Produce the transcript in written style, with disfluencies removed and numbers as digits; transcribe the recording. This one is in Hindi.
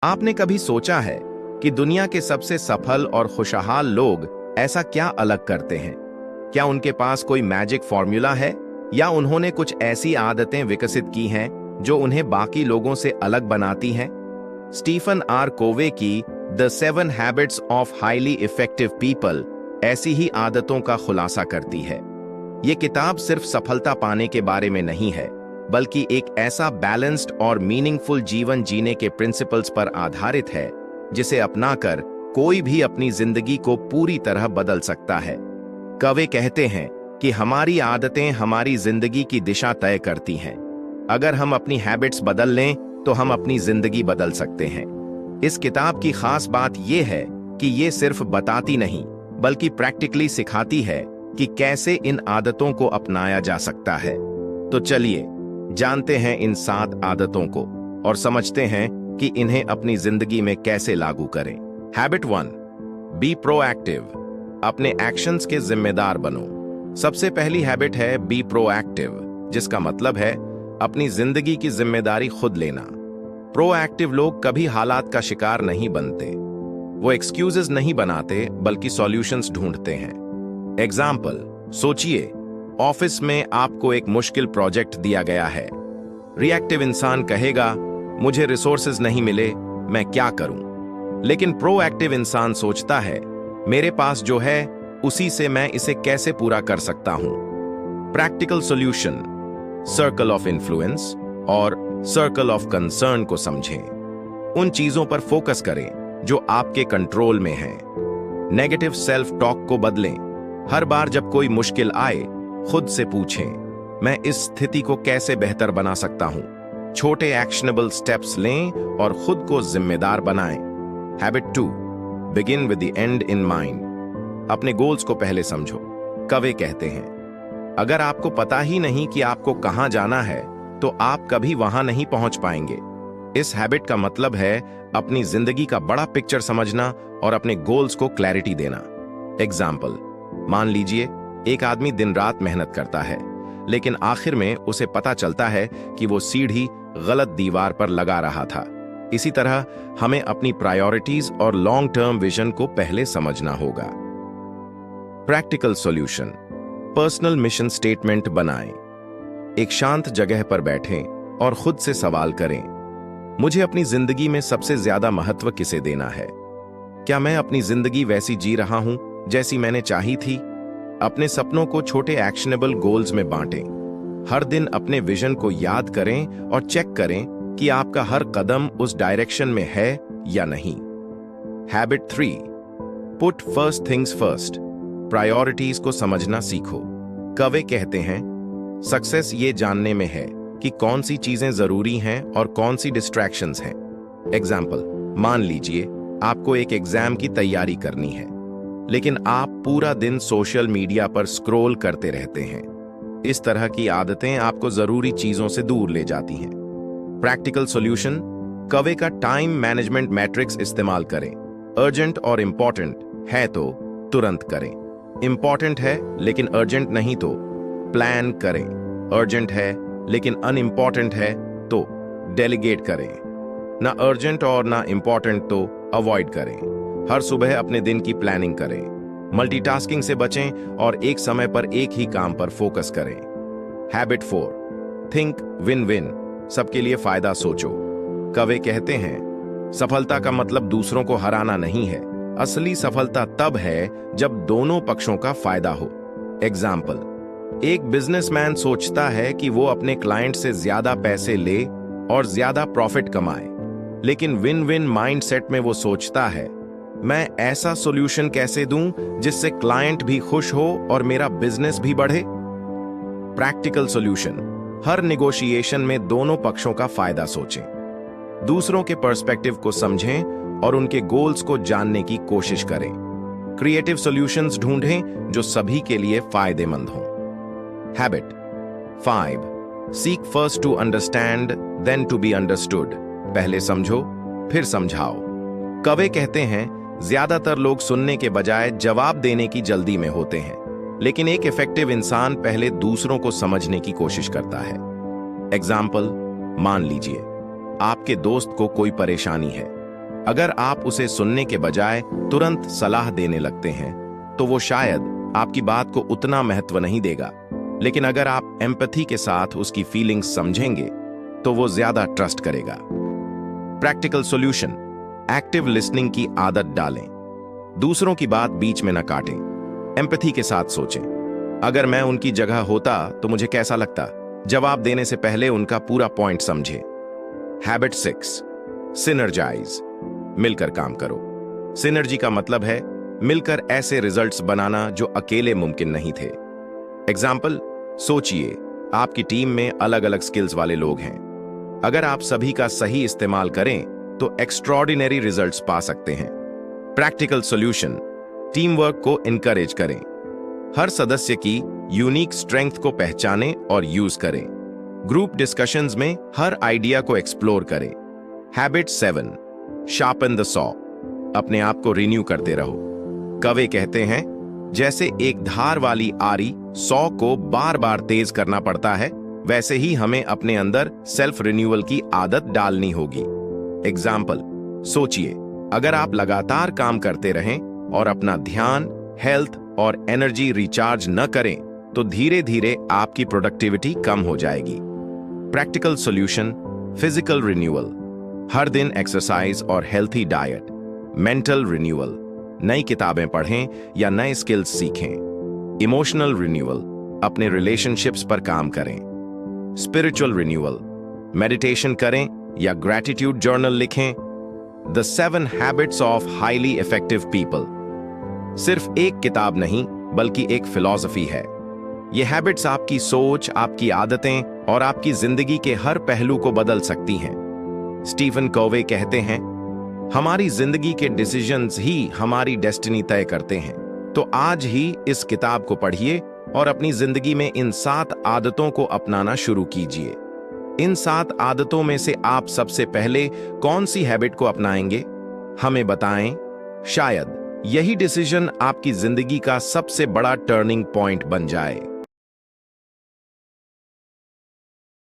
आपने कभी सोचा है कि दुनिया के सबसे सफल और खुशहाल लोग ऐसा क्या अलग करते हैं? क्या उनके पास कोई मैजिक फॉर्मूला है या उन्होंने कुछ ऐसी आदतें विकसित की हैं जो उन्हें बाकी लोगों से अलग बनाती हैं? स्टीफन आर कोवे की the 7 habits of highly effective people ऐसी ही आदतों का खुलासा करती है। ये किताब सिर्फ सफलता पाने के बारे में नहीं है, बल्कि एक ऐसा बैलेंस्ड और मीनिंगफुल जीवन जीने के प्रिंसिपल्स पर आधारित है जिसे अपनाकर कोई भी अपनी जिंदगी को पूरी तरह बदल सकता है। कवे कहते हैं कि हमारी आदतें हमारी जिंदगी की दिशा तय करती हैं। अगर हम अपनी हैबिट्स बदल लें तो हम अपनी जिंदगी बदल सकते हैं। इस किताब की खास बात यह है कि ये सिर्फ बताती नहीं, बल्कि प्रैक्टिकली सिखाती है कि कैसे इन आदतों को अपनाया जा सकता है। तो चलिए जानते हैं इन 7 आदतों को और समझते हैं कि इन्हें अपनी जिंदगी में कैसे लागू करें। Habit 1, be proactive. अपने एक्शंस के जिम्मेदार बनो। सबसे पहली हैबिट है बी प्रोएक्टिव, जिसका मतलब है अपनी जिंदगी की जिम्मेदारी खुद लेना। प्रोएक्टिव लोग कभी हालात का शिकार नहीं बनते। वो एक्सक्यूजेस नहीं बनाते, बल्कि सॉल्यूशंस ढूंढते हैं। एग्जाम्पल, सोचिए ऑफिस में आपको एक मुश्किल प्रोजेक्ट दिया गया है। रिएक्टिव इंसान कहेगा, मुझे रिसोर्सेज नहीं मिले, मैं क्या करूं? लेकिन प्रोएक्टिव इंसान सोचता है, मेरे पास जो है उसी से मैं इसे कैसे पूरा कर सकता हूं। Practical solution, circle of influence और सर्कल ऑफ कंसर्न को समझें। उन चीजों पर फोकस करें जो आपके कंट्रोल में हैं। नेगेटिव सेल्फ टॉक को बदलें। हर बार जब कोई मुश्किल आए, खुद से पूछें, मैं इस स्थिति को कैसे बेहतर बना सकता हूं। छोटे एक्शनेबल स्टेप्स लें और खुद को जिम्मेदार बनाएं। Habit 2, begin with the and in mind. अपने गोल्स को पहले समझो। कवे कहते हैं, अगर आपको पता ही नहीं कि आपको कहां जाना है, तो आप कभी वहां नहीं पहुंच पाएंगे। इस हैबिट का मतलब है अपनी जिंदगी का बड़ा पिक्चर समझना और अपने गोल्स को क्लैरिटी देना। एग्जाम्पल, मान लीजिए एक आदमी दिन रात मेहनत करता है, लेकिन आखिर में उसे पता चलता है कि वो सीढ़ी गलत दीवार पर लगा रहा था। इसी तरह हमें अपनी प्रायोरिटीज और लॉन्ग टर्म विजन को पहले समझना होगा। Practical solution, personal mission statement बनाएं। एक शांत जगह पर बैठें और खुद से सवाल करें, मुझे अपनी जिंदगी में सबसे ज्यादा महत्व किसे देना है? क्या मैं अपनी जिंदगी वैसी जी रहा हूं जैसी मैंने चाही थी? अपने सपनों को छोटे एक्शनेबल गोल्स में बांटें। हर दिन अपने विजन को याद करें और चेक करें कि आपका हर कदम उस डायरेक्शन में है या नहीं। Habit 3, put first things first. Priorities को समझना सीखो। कवे कहते हैं, सक्सेस ये जानने में है कि कौन सी चीजें जरूरी हैं और कौन सी डिस्ट्रैक्शंस हैं। एग्जाम्पल, मान लीजिए आपको एक एग्जाम की तैयारी करनी है, लेकिन आप पूरा दिन सोशल मीडिया पर स्क्रॉल करते रहते हैं। इस तरह की आदतें आपको जरूरी चीजों से दूर ले जाती हैं। प्रैक्टिकल सॉल्यूशन, कवे का टाइम मैनेजमेंट मैट्रिक्स इस्तेमाल करें। अर्जेंट और इंपॉर्टेंट है तो तुरंत करें। इंपॉर्टेंट है लेकिन अर्जेंट नहीं तो प्लान करें। अर्जेंट है लेकिन अनइम्पॉर्टेंट है तो डेलीगेट करें। ना अर्जेंट और ना इंपॉर्टेंट तो अवॉइड करें। हर सुबह अपने दिन की प्लानिंग करें। मल्टीटास्किंग से बचें और एक समय पर एक ही काम पर फोकस करें। Habit 4, think win win. सबके लिए फायदा सोचो। कवे कहते हैं, सफलता का मतलब दूसरों को हराना नहीं है। असली सफलता तब है जब दोनों पक्षों का फायदा हो। एग्जाम्पल, एक बिजनेसमैन सोचता है कि वो अपने क्लाइंट से ज्यादा पैसे ले और ज्यादा प्रॉफिट कमाए, लेकिन विन विन माइंडसेट में वो सोचता है, मैं ऐसा सॉल्यूशन कैसे दूं जिससे क्लाइंट भी खुश हो और मेरा बिजनेस भी बढ़े। प्रैक्टिकल सॉल्यूशन, हर निगोशिएशन में दोनों पक्षों का फायदा सोचें। दूसरों के पर्सपेक्टिव को समझें और उनके गोल्स को जानने की कोशिश करें। क्रिएटिव सॉल्यूशंस ढूंढें जो सभी के लिए फायदेमंद हों। Habit 5, seek first to understand then to be understood. पहले समझो फिर समझाओ। कवे कहते हैं, ज्यादातर लोग सुनने के बजाय जवाब देने की जल्दी में होते हैं, लेकिन एक इफेक्टिव इंसान पहले दूसरों को समझने की कोशिश करता है। एग्जाम्पल, मान लीजिए आपके दोस्त को कोई परेशानी है, अगर आप उसे सुनने के बजाय तुरंत सलाह देने लगते हैं तो वो शायद आपकी बात को उतना महत्व नहीं देगा, लेकिन अगर आप एम्पैथी के साथ उसकी फीलिंग्स समझेंगे तो वो ज्यादा ट्रस्ट करेगा। प्रैक्टिकल सॉल्यूशन, एक्टिव लिसनिंग की आदत डालें। दूसरों की बात बीच में न काटें, एम्पैथी के साथ सोचें। अगर मैं उनकी जगह होता तो मुझे कैसा लगता। जवाब देने से पहले उनका पूरा पॉइंट समझें। हैबिट 6, सिनर्जाइज, मिलकर काम करो। सिनर्जी का मतलब है मिलकर ऐसे रिजल्ट्स बनाना जो अकेले मुमकिन नहीं थे। एग्जाम्पल, सोचिए आपकी टीम में अलग अलग स्किल्स वाले लोग हैं। अगर आप सभी का सही इस्तेमाल करें तो एक्स्ट्रॉर्डिनरी रिजल्ट्स पा सकते हैं। प्रैक्टिकल सॉल्यूशन, टीम वर्क को इनकरेज करें। हर सदस्य की यूनिक स्ट्रेंथ को पहचानें और यूज करें। ग्रुप डिस्कशंस में हर आइडिया को एक्सप्लोर करें। हैबिट 7, शार्पन द सॉ, अपने आप को रिन्यू करते रहो। कवि कहते हैं, जैसे एक धार वाली आरी सॉ को बार बार तेज करना पड़ता है, वैसे ही हमें अपने अंदर सेल्फ रिन्यूअल की आदत डालनी होगी। एग्जाम्पल, सोचिए अगर आप लगातार काम करते रहें और अपना ध्यान, हेल्थ और एनर्जी रिचार्ज न करें तो धीरे धीरे आपकी प्रोडक्टिविटी कम हो जाएगी। प्रैक्टिकल सॉल्यूशन, फिजिकल रिन्यूअल, हर दिन एक्सरसाइज और हेल्थी डाइट। मेंटल रिन्यूअल, नई किताबें पढ़ें या नए स्किल्स सीखें। इमोशनल रिन्यूअल, अपने रिलेशनशिप्स पर काम करें। स्पिरिचुअल रिन्यूअल, मेडिटेशन करें या ग्रैटिट्यूड जर्नल लिखें। The 7 habits of highly effective people सिर्फ एक किताब नहीं बल्कि एक फिलॉसफी है। ये हैबिट्स आपकी सोच, आपकी आदतें और आपकी जिंदगी के हर पहलू को बदल सकती हैं। स्टीफन कोवे कहते हैं, हमारी जिंदगी के डिसीजंस ही हमारी डेस्टिनी तय करते हैं। तो आज ही इस किताब को पढ़िए और अपनी जिंदगी में इन 7 आदतों को अपनाना शुरू कीजिए। इन 7 आदतों में से आप सबसे पहले कौन सी हैबिट को अपनाएंगे? हमें बताएं। शायद यही डिसीजन आपकी जिंदगी का सबसे बड़ा टर्निंग पॉइंट बन जाए।